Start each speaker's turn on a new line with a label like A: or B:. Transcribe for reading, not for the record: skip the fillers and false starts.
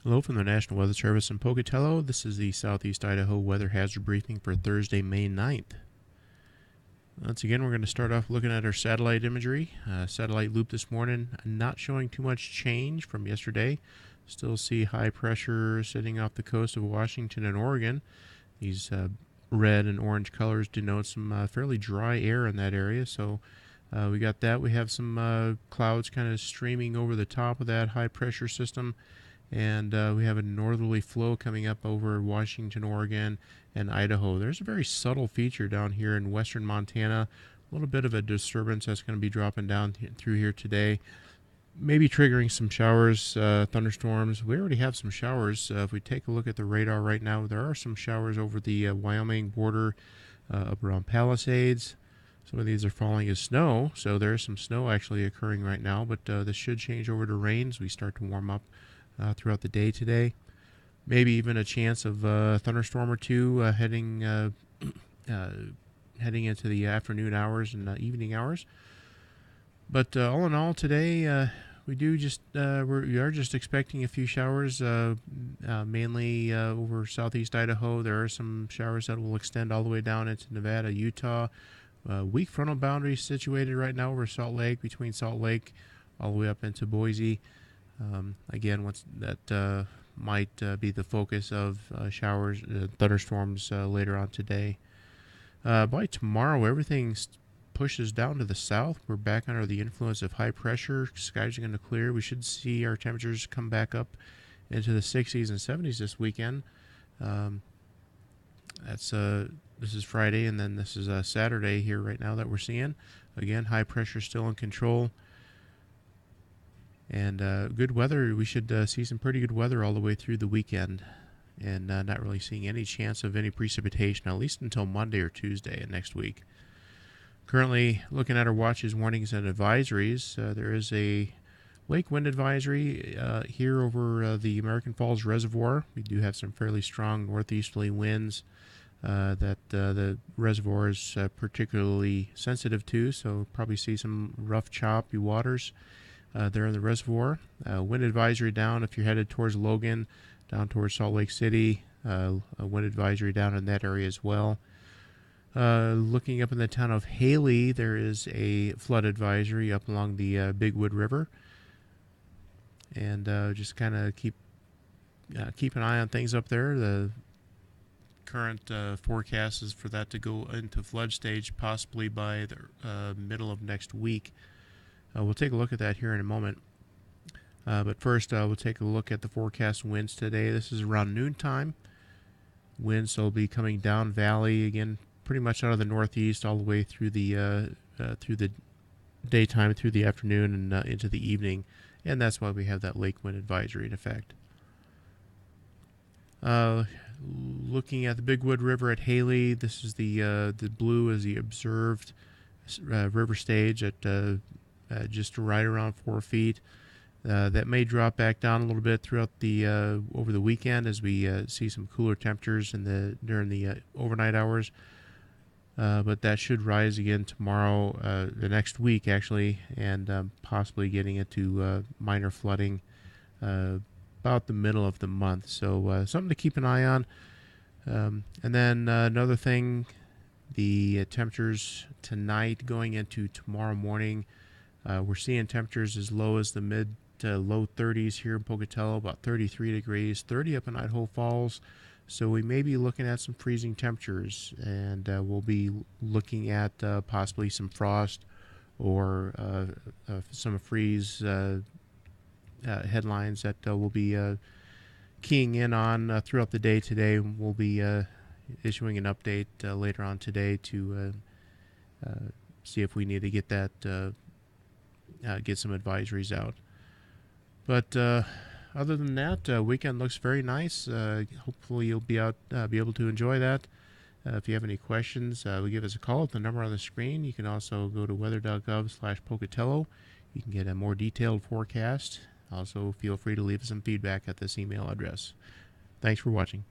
A: Hello from the National Weather Service in Pocatello. This is the Southeast Idaho Weather Hazard Briefing for Thursday, May 9th. Once again, we're going to start off looking at our satellite imagery. Satellite loop this morning, not showing too much change from yesterday. Still see high pressure sitting off the coast of Washington and Oregon. These red and orange colors denote some fairly dry air in that area, so we got that. We have some clouds kind of streaming over the top of that high pressure system. And we have a northerly flow coming up over Washington, Oregon, and Idaho. There's a very subtle feature down here in western Montana. A little bit of a disturbance that's going to be dropping down through here today. Maybe triggering some showers, thunderstorms. We already have some showers. If we take a look at the radar right now, there are some showers over the Wyoming border up around Palisades. Some of these are falling as snow, so there's some snow actually occurring right now, but this should change over to rain as we start to warm up throughout the day today. Maybe even a chance of a thunderstorm or two heading into the afternoon hours and evening hours. But all in all, today we are just expecting a few showers, mainly over southeast Idaho. There are some showers that will extend all the way down into Nevada, Utah. Weak frontal boundary situated right now over Salt Lake, between Salt Lake all the way up into Boise. Again, that might be the focus of showers, thunderstorms later on today. By tomorrow, everything pushes down to the south. We're back under the influence of high pressure. Skies are going to clear. We should see our temperatures come back up into the 60s and 70s this weekend. This is Friday, and then this is Saturday here right now that we're seeing. Again, high pressure still in control. And good weather. We should see some pretty good weather all the way through the weekend, and not really seeing any chance of any precipitation, at least until Monday or Tuesday of next week. Currently looking at our watches, warnings, and advisories. There is a lake wind advisory here over the American Falls Reservoir. We do have some fairly strong northeasterly winds that the reservoir is particularly sensitive to, so probably see some rough, choppy waters there in the reservoir. Wind advisory down if you're headed towards Logan, down towards Salt Lake City. A wind advisory down in that area as well. Looking up in the town of Hailey, there is a flood advisory up along the Big Wood River. And just kind of keep an eye on things up there. The current forecast is for that to go into flood stage possibly by the middle of next week. We'll take a look at that here in a moment. But first, we'll take a look at the forecast winds today. This is around noontime. Winds will be coming down valley again, pretty much out of the northeast all the way through the daytime, through the afternoon, and into the evening. And that's why we have that lake wind advisory in effect. Looking at the Big Wood River at Hailey, this is the blue is the observed river stage at just right around 4 feet. That may drop back down a little bit throughout the over the weekend as we see some cooler temperatures during the overnight hours. But that should rise again tomorrow, the next week actually, and possibly getting into minor flooding about the middle of the month. So something to keep an eye on. And then another thing, the temperatures tonight going into tomorrow morning. We're seeing temperatures as low as the mid to low 30s here in Pocatello, about 33 degrees, 30 up in Idaho Falls. So we may be looking at some freezing temperatures, and we'll be looking at possibly some frost or some freeze headlines that we'll be keying in on throughout the day today. We'll be issuing an update later on today to see if we need to get that get some advisories out. But other than that, weekend looks very nice. Hopefully you'll be able to enjoy that. If you have any questions, give us a call at the number on the screen. You can also go to weather.gov/Pocatello. You can get a more detailed forecast. Also, feel free to leave us some feedback at this email address. Thanks for watching.